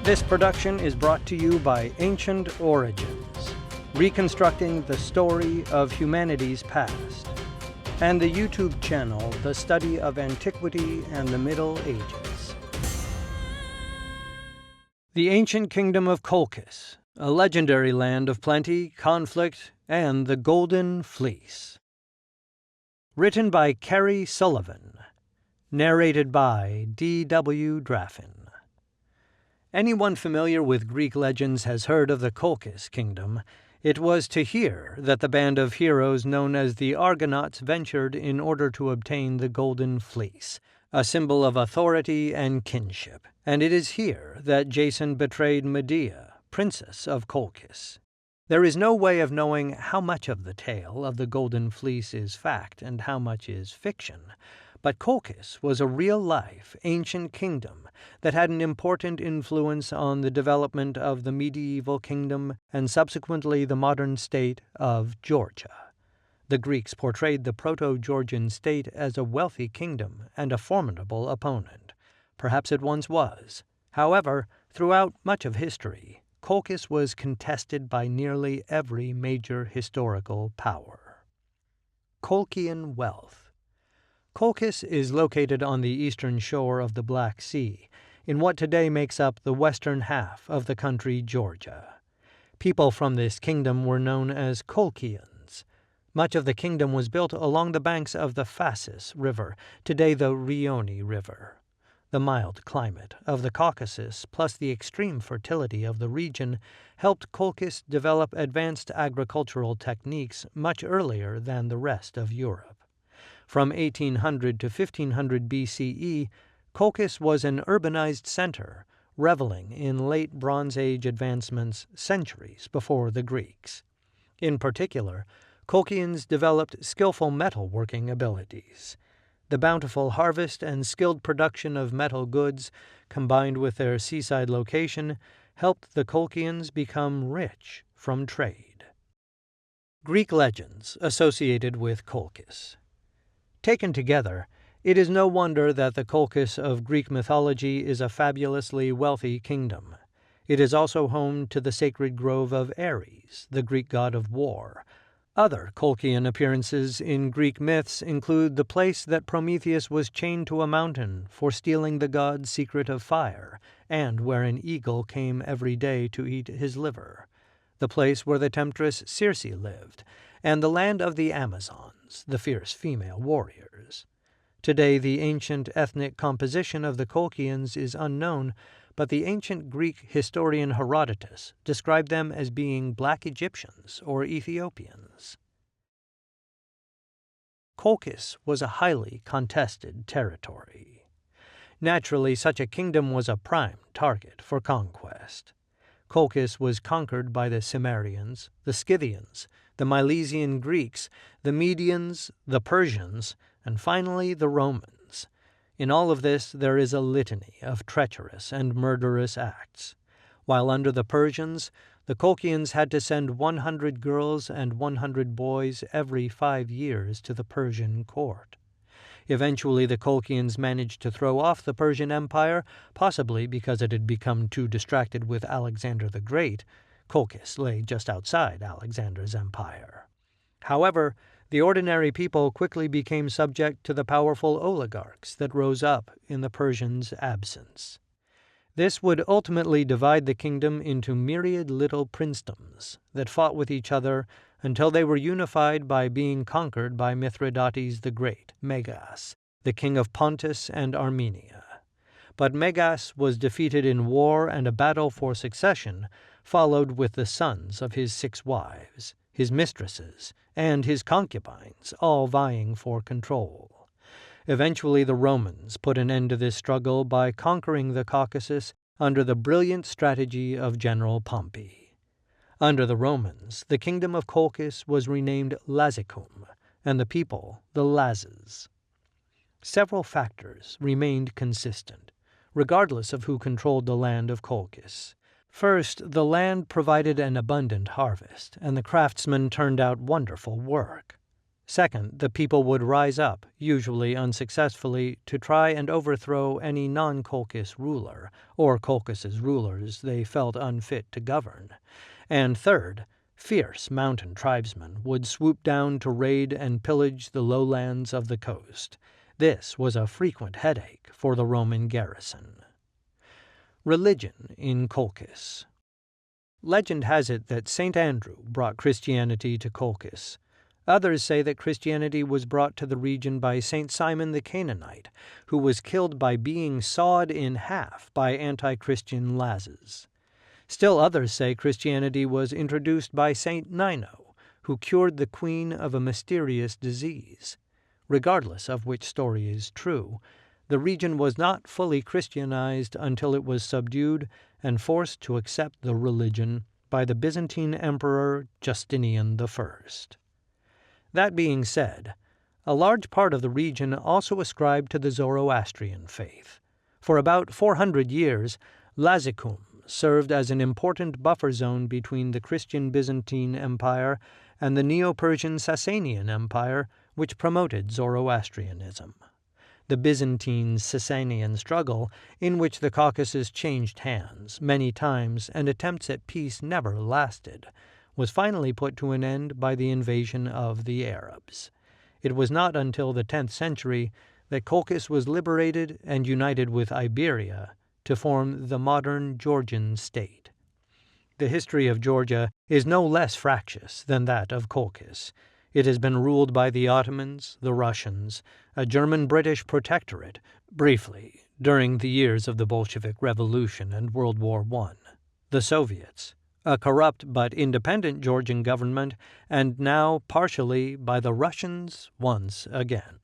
This production is brought to you by Ancient Origins, reconstructing the story of humanity's past, and the YouTube channel, The Study of Antiquity and the Middle Ages. The Ancient Kingdom of Colchis, a legendary land of plenty, conflict, and the Golden Fleece. Written by Carrie Sullivan. Narrated by D.W. Draffin. Anyone familiar with Greek legends has heard of the Colchis Kingdom. It was to here that the band of heroes known as the Argonauts ventured in order to obtain the Golden Fleece, a symbol of authority and kinship, and it is here that Jason betrayed Medea, princess of Colchis. There is no way of knowing how much of the tale of the Golden Fleece is fact and how much is fiction, but Colchis was a real-life ancient kingdom that had an important influence on the development of the medieval kingdom and subsequently the modern state of Georgia. The Greeks portrayed the proto-Georgian state as a wealthy kingdom and a formidable opponent. Perhaps it once was. However, throughout much of history, Colchis was contested by nearly every major historical power. Colchian wealth. Colchis is located on the eastern shore of the Black Sea, in what today makes up the western half of the country Georgia. People from this kingdom were known as Colchians. Much of the kingdom was built along the banks of the Phasis River, today the Rioni River. The mild climate of the Caucasus plus the extreme fertility of the region helped Colchis develop advanced agricultural techniques much earlier than the rest of Europe. From 1800 to 1500 BCE, Colchis was an urbanized center, reveling in late Bronze Age advancements centuries before the Greeks. In particular, Colchians developed skillful metalworking abilities. The bountiful harvest and skilled production of metal goods, combined with their seaside location, helped the Colchians become rich from trade. Greek legends associated with Colchis. Taken together, it is no wonder that the Colchis of Greek mythology is a fabulously wealthy kingdom. It is also home to the sacred grove of Ares, the Greek god of war. Other Colchian appearances in Greek myths include the place that Prometheus was chained to a mountain for stealing the god's secret of fire, and where an eagle came every day to eat his liver, the place where the temptress Circe lived, and the land of the Amazons, the fierce female warriors. Today, the ancient ethnic composition of the Colchians is unknown, but the ancient Greek historian Herodotus described them as being black Egyptians or Ethiopians. Colchis was a highly contested territory. Naturally, such a kingdom was a prime target for conquest. Colchis was conquered by the Cimmerians, the Scythians, the Milesian Greeks, the Medians, the Persians, and finally the Romans. In all of this there is a litany of treacherous and murderous acts. While under the Persians, the Colchians had to send 100 girls and 100 boys every 5 years to the Persian court. Eventually the Colchians managed to throw off the Persian Empire, possibly because it had become too distracted with Alexander the Great. Colchis lay just outside Alexander's empire. However, the ordinary people quickly became subject to the powerful oligarchs that rose up in the Persians' absence. This would ultimately divide the kingdom into myriad little princedoms that fought with each other until they were unified by being conquered by Mithridates the Great, Megas, the king of Pontus and Armenia. But Megas was defeated in war, and a battle for succession followed with the sons of his 6 wives, his mistresses, and his concubines, all vying for control. Eventually the Romans put an end to this struggle by conquering the Caucasus under the brilliant strategy of General Pompey. Under the Romans, the kingdom of Colchis was renamed Lazicum, and the people the Lazes. Several factors remained consistent, regardless of who controlled the land of Colchis. First, the land provided an abundant harvest, and the craftsmen turned out wonderful work. Second, the people would rise up, usually unsuccessfully, to try and overthrow any non-Colchis ruler, or Colchis's rulers they felt unfit to govern. And third, fierce mountain tribesmen would swoop down to raid and pillage the lowlands of the coast. This was a frequent headache for the Roman garrison. Religion in Colchis. Legend has it that St. Andrew brought Christianity to Colchis. Others say that Christianity was brought to the region by St. Simon the Canaanite, who was killed by being sawed in half by anti-Christian Lazes. Still others say Christianity was introduced by St. Nino, who cured the queen of a mysterious disease. Regardless of which story is true, the region was not fully Christianized until it was subdued and forced to accept the religion by the Byzantine Emperor Justinian I. That being said, a large part of the region also ascribed to the Zoroastrian faith. For about 400 years, Lazikum served as an important buffer zone between the Christian Byzantine Empire and the Neo-Persian Sasanian Empire, which promoted Zoroastrianism. The Byzantine-Sasanian struggle, in which the Caucasus changed hands many times and attempts at peace never lasted, was finally put to an end by the invasion of the Arabs. It was not until the 10th century that Colchis was liberated and united with Iberia to form the modern Georgian state. The history of Georgia is no less fractious than that of Colchis. It has been ruled by the Ottomans, the Russians, a German-British protectorate, briefly, during the years of the Bolshevik Revolution and World War I, the Soviets, a corrupt but independent Georgian government, and now partially by the Russians once again.